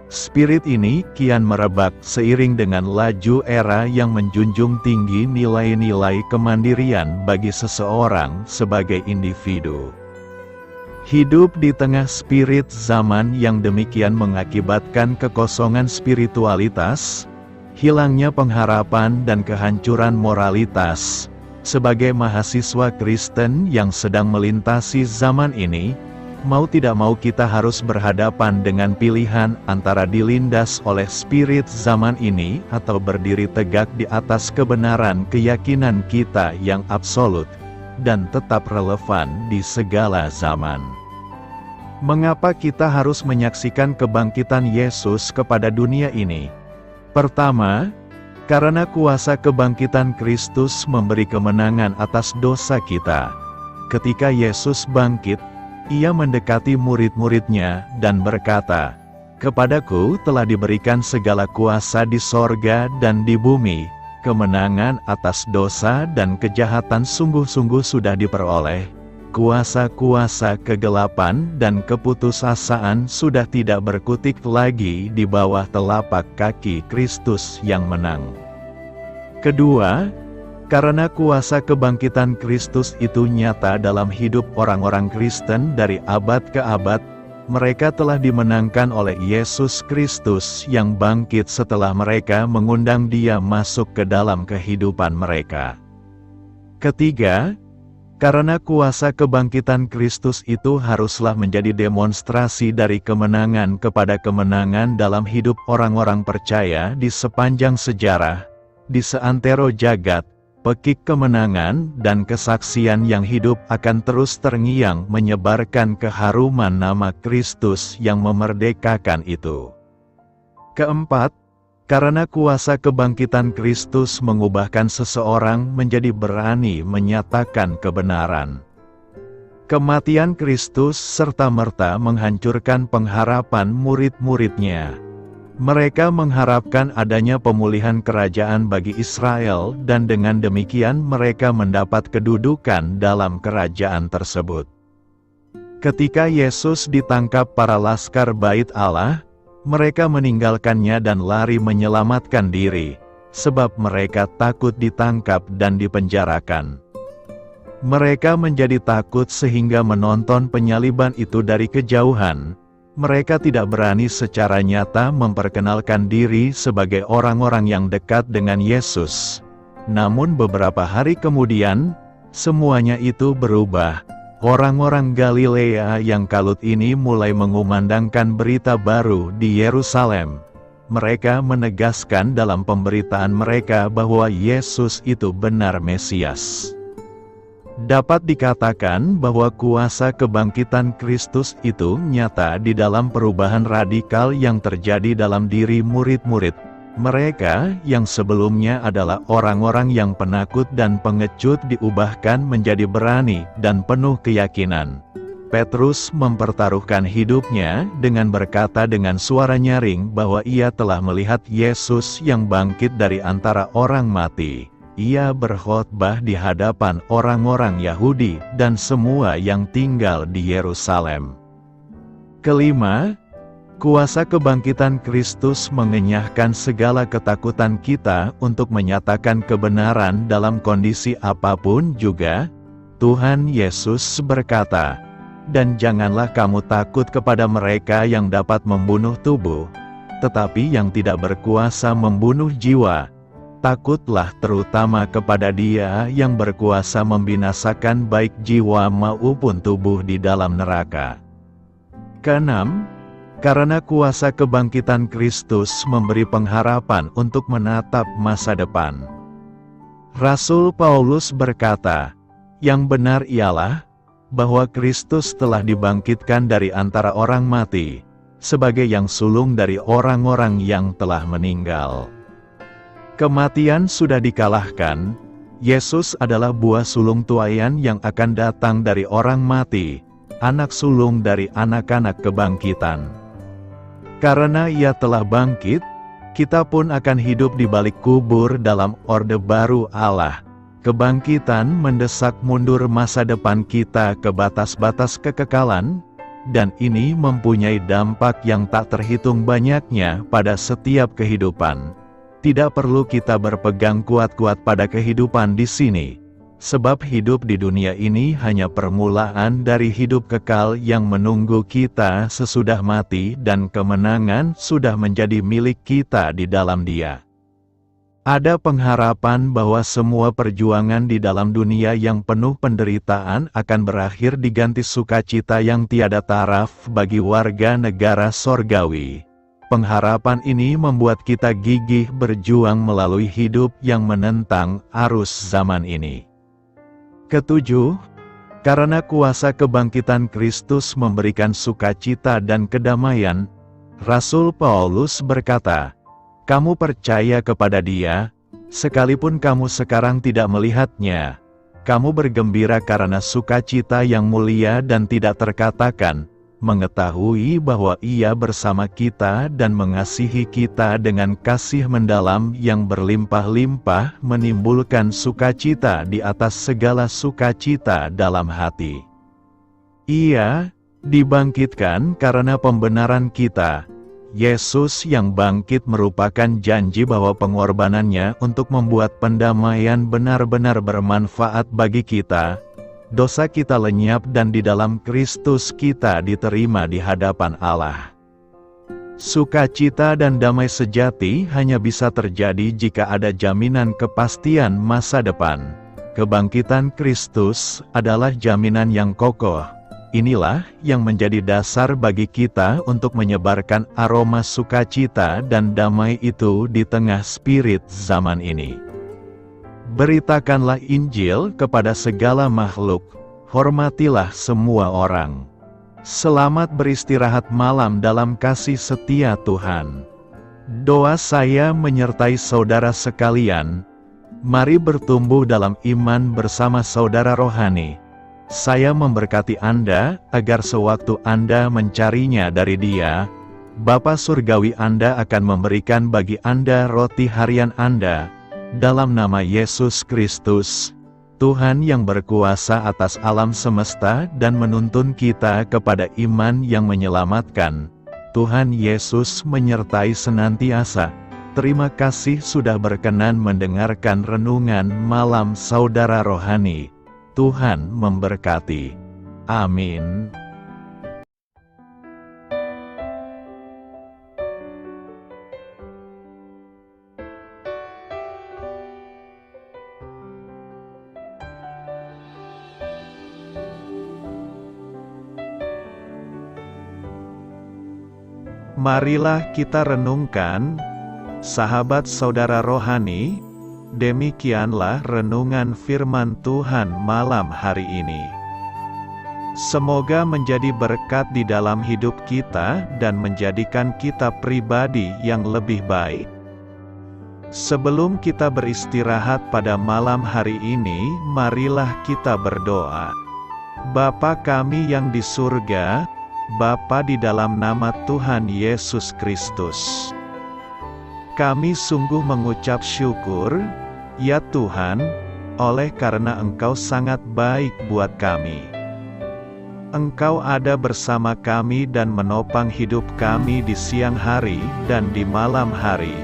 Spirit ini kian merebak seiring dengan laju era yang menjunjung tinggi nilai-nilai kemandirian bagi seseorang sebagai individu. Hidup di tengah spirit zaman yang demikian mengakibatkan kekosongan spiritualitas, hilangnya pengharapan dan kehancuran moralitas. Sebagai mahasiswa Kristen yang sedang melintasi zaman ini, mau tidak mau kita harus berhadapan dengan pilihan antara dilindas oleh spirit zaman ini atau berdiri tegak di atas kebenaran keyakinan kita yang absolut dan tetap relevan di segala zaman. Mengapa kita harus menyaksikan kebangkitan Yesus kepada dunia ini? Pertama, karena kuasa kebangkitan Kristus memberi kemenangan atas dosa kita. Ketika Yesus bangkit, Ia mendekati murid-muridnya dan berkata, "Kepadaku telah diberikan segala kuasa di sorga dan di bumi. kemenangan atas dosa dan kejahatan sungguh-sungguh sudah diperoleh. Kuasa-kuasa kegelapan dan keputusasaan sudah tidak berkutik lagi di bawah telapak kaki Kristus yang menang. Kedua, karena kuasa kebangkitan Kristus itu nyata dalam hidup orang-orang Kristen dari abad ke abad, mereka telah dimenangkan oleh Yesus Kristus yang bangkit setelah mereka mengundang Dia masuk ke dalam kehidupan mereka. Ketiga, karena kuasa kebangkitan Kristus itu haruslah menjadi demonstrasi dari kemenangan kepada kemenangan dalam hidup orang-orang percaya di sepanjang sejarah, di seantero jagat. Pekik kemenangan dan kesaksian yang hidup akan terus terngiang menyebarkan keharuman nama Kristus yang memerdekakan itu. Keempat, karena kuasa kebangkitan Kristus mengubahkan seseorang menjadi berani menyatakan kebenaran. Kematian Kristus serta-merta menghancurkan pengharapan murid-muridnya. Mereka mengharapkan adanya pemulihan kerajaan bagi Israel dan dengan demikian mereka mendapat kedudukan dalam kerajaan tersebut. Ketika Yesus ditangkap para laskar Bait Allah, mereka meninggalkannya dan lari menyelamatkan diri, sebab mereka takut ditangkap dan dipenjarakan. Mereka menjadi takut sehingga menonton penyaliban itu dari kejauhan. Mereka tidak berani secara nyata memperkenalkan diri sebagai orang-orang yang dekat dengan Yesus. Namun beberapa hari kemudian, semuanya itu berubah. Orang-orang Galilea yang kalut ini mulai mengumandangkan berita baru di Yerusalem. Mereka menegaskan dalam pemberitaan mereka bahwa Yesus itu benar Mesias. Dapat dikatakan bahwa kuasa kebangkitan Kristus itu nyata di dalam perubahan radikal yang terjadi dalam diri murid-murid. Mereka yang sebelumnya adalah orang-orang yang penakut dan pengecut diubahkan menjadi berani dan penuh keyakinan. Petrus mempertaruhkan hidupnya dengan berkata dengan suara nyaring bahwa ia telah melihat Yesus yang bangkit dari antara orang mati. Ia berkhotbah di hadapan orang-orang Yahudi dan semua yang tinggal di Yerusalem. Kelima, kuasa kebangkitan Kristus mengenyahkan segala ketakutan kita untuk menyatakan kebenaran dalam kondisi apapun juga. Tuhan Yesus berkata, "Dan janganlah kamu takut kepada mereka yang dapat membunuh tubuh, tetapi yang tidak berkuasa membunuh jiwa. Takutlah terutama kepada Dia yang berkuasa membinasakan baik jiwa maupun tubuh di dalam neraka." Keenam, karena kuasa kebangkitan Kristus memberi pengharapan untuk menatap masa depan. Rasul Paulus berkata, "Yang benar ialah bahwa Kristus telah dibangkitkan dari antara orang mati, sebagai yang sulung dari orang-orang yang telah meninggal." Kematian sudah dikalahkan. Yesus adalah buah sulung tuaian yang akan datang dari orang mati, anak sulung dari anak-anak kebangkitan. Karena Ia telah bangkit, kita pun akan hidup di balik kubur dalam orde baru Allah. Kebangkitan mendesak mundur masa depan kita ke batas-batas kekekalan, dan ini mempunyai dampak yang tak terhitung banyaknya pada setiap kehidupan. Tidak perlu kita berpegang kuat-kuat pada kehidupan di sini, sebab hidup di dunia ini hanya permulaan dari hidup kekal yang menunggu kita sesudah mati dan kemenangan sudah menjadi milik kita di dalam Dia. Ada pengharapan bahwa semua perjuangan di dalam dunia yang penuh penderitaan akan berakhir diganti sukacita yang tiada taraf bagi warga negara sorgawi. Pengharapan ini membuat kita gigih berjuang melalui hidup yang menentang arus zaman ini. Ketujuh, karena kuasa kebangkitan Kristus memberikan sukacita dan kedamaian, Rasul Paulus berkata, "Kamu percaya kepada Dia, sekalipun kamu sekarang tidak melihatnya. Kamu bergembira karena sukacita yang mulia dan tidak terkatakan, mengetahui bahwa Ia bersama kita dan mengasihi kita dengan kasih mendalam yang berlimpah-limpah, menimbulkan sukacita di atas segala sukacita dalam hati. Ia dibangkitkan karena pembenaran kita. Yesus yang bangkit merupakan janji bahwa pengorbanannya untuk membuat pendamaian benar-benar bermanfaat bagi kita. Dosa kita lenyap dan di dalam Kristus kita diterima di hadapan Allah. Sukacita dan damai sejati hanya bisa terjadi jika ada jaminan kepastian masa depan. Kebangkitan Kristus adalah jaminan yang kokoh. Inilah yang menjadi dasar bagi kita untuk menyebarkan aroma sukacita dan damai itu di tengah spirit zaman ini. Beritakanlah Injil kepada segala makhluk, hormatilah semua orang. Selamat beristirahat malam dalam kasih setia Tuhan. Doa saya menyertai saudara sekalian. Mari bertumbuh dalam iman bersama saudara rohani. Saya memberkati Anda, agar sewaktu Anda mencarinya dari Dia, Bapa Surgawi Anda akan memberikan bagi Anda roti harian Anda. Dalam nama Yesus Kristus, Tuhan yang berkuasa atas alam semesta dan menuntun kita kepada iman yang menyelamatkan, Tuhan Yesus menyertai senantiasa. Terima kasih sudah berkenan mendengarkan renungan malam saudara rohani. Tuhan memberkati. Amin. Marilah kita renungkan, sahabat saudara rohani. Demikianlah renungan firman Tuhan malam hari ini. Semoga menjadi berkat di dalam hidup kita dan menjadikan kita pribadi yang lebih baik. Sebelum kita beristirahat pada malam hari ini, marilah kita berdoa. Bapa kami yang di surga, Bapa di dalam nama Tuhan Yesus Kristus, kami sungguh mengucap syukur, ya Tuhan, oleh karena Engkau sangat baik buat kami. Engkau ada bersama kami dan menopang hidup kami di siang hari dan di malam hari.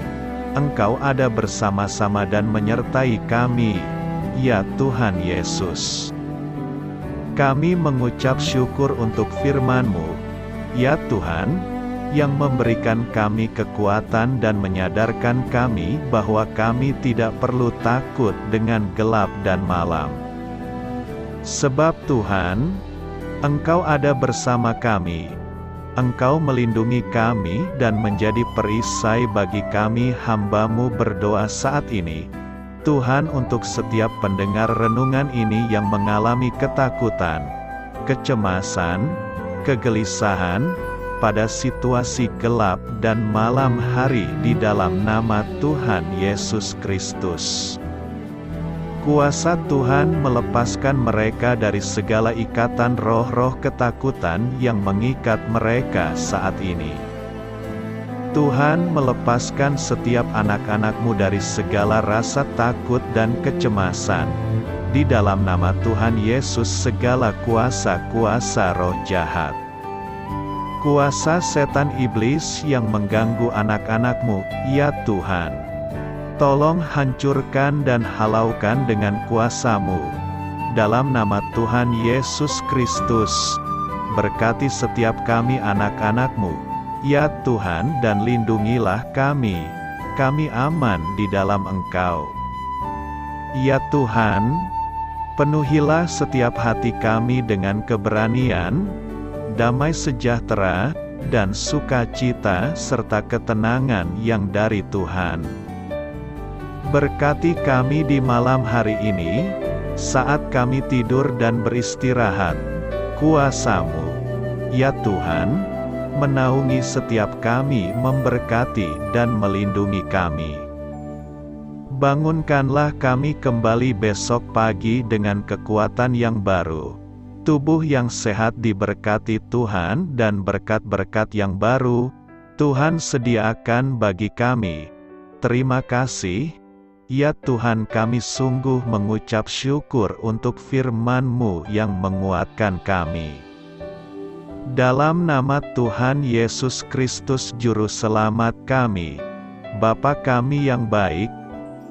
Engkau ada bersama-sama dan menyertai kami, ya Tuhan Yesus. Kami mengucap syukur untuk firman-Mu, ya Tuhan, yang memberikan kami kekuatan dan menyadarkan kami bahwa kami tidak perlu takut dengan gelap dan malam. Sebab Tuhan, Engkau ada bersama kami. Engkau melindungi kami dan menjadi perisai bagi kami hamba-Mu berdoa saat ini. Tuhan, untuk setiap pendengar renungan ini yang mengalami ketakutan, kecemasan, kegelisahan, pada situasi gelap dan malam hari di dalam nama Tuhan Yesus Kristus. Kuasa Tuhan melepaskan mereka dari segala ikatan roh-roh ketakutan yang mengikat mereka saat ini. Tuhan melepaskan setiap anak-anak-Mu dari segala rasa takut dan kecemasan. Di dalam nama Tuhan Yesus segala kuasa-kuasa roh jahat, kuasa setan iblis yang mengganggu anak-anak-Mu, ya Tuhan, tolong hancurkan dan halaukan dengan kuasa-Mu. Dalam nama Tuhan Yesus Kristus, berkati setiap kami anak-anak-Mu, ya Tuhan, dan lindungilah kami. Kami aman di dalam Engkau. Ya Tuhan, penuhilah setiap hati kami dengan keberanian, damai sejahtera, dan sukacita serta ketenangan yang dari Tuhan. Berkati kami di malam hari ini, saat kami tidur dan beristirahat. Kuasa-Mu, ya Tuhan, menaungi setiap kami, memberkati dan melindungi kami. Bangunkanlah kami kembali besok pagi dengan kekuatan yang baru. Tubuh yang sehat diberkati Tuhan dan berkat-berkat yang baru Tuhan sediakan bagi kami. Terima kasih, ya Tuhan, kami sungguh mengucap syukur untuk firman-Mu yang menguatkan kami. Dalam nama Tuhan Yesus Kristus Juru Selamat kami, Bapa kami yang baik,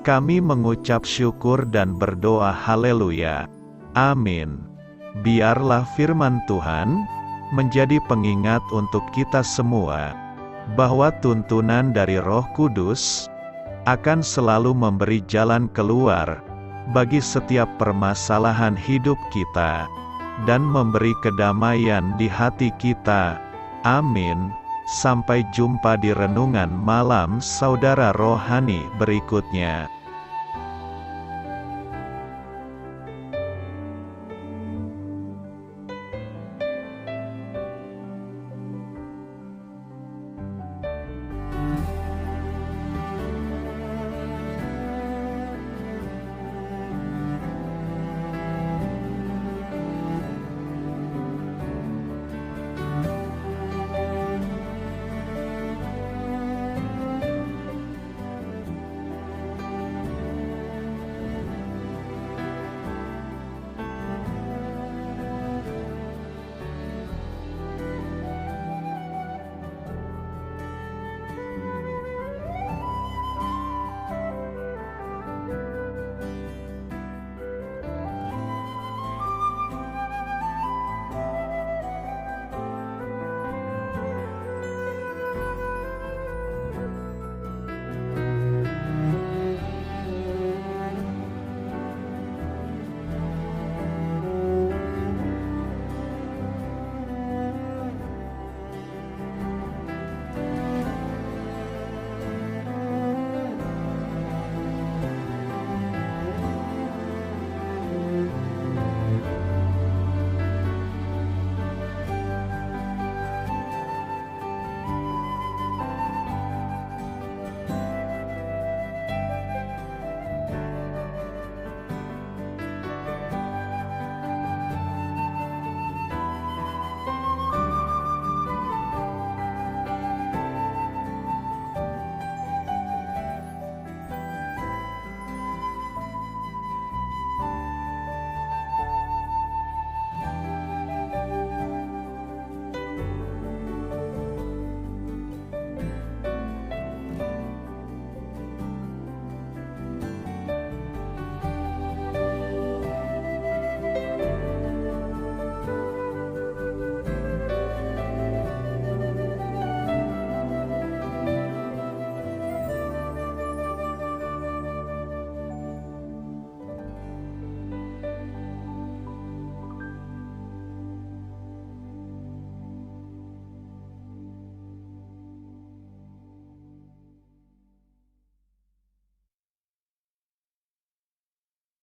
kami mengucap syukur dan berdoa haleluya. Amin. Biarlah firman Tuhan menjadi pengingat untuk kita semua, bahwa tuntunan dari Roh Kudus akan selalu memberi jalan keluar bagi setiap permasalahan hidup kita, dan memberi kedamaian di hati kita. Amin. Sampai jumpa di renungan malam saudara rohani berikutnya.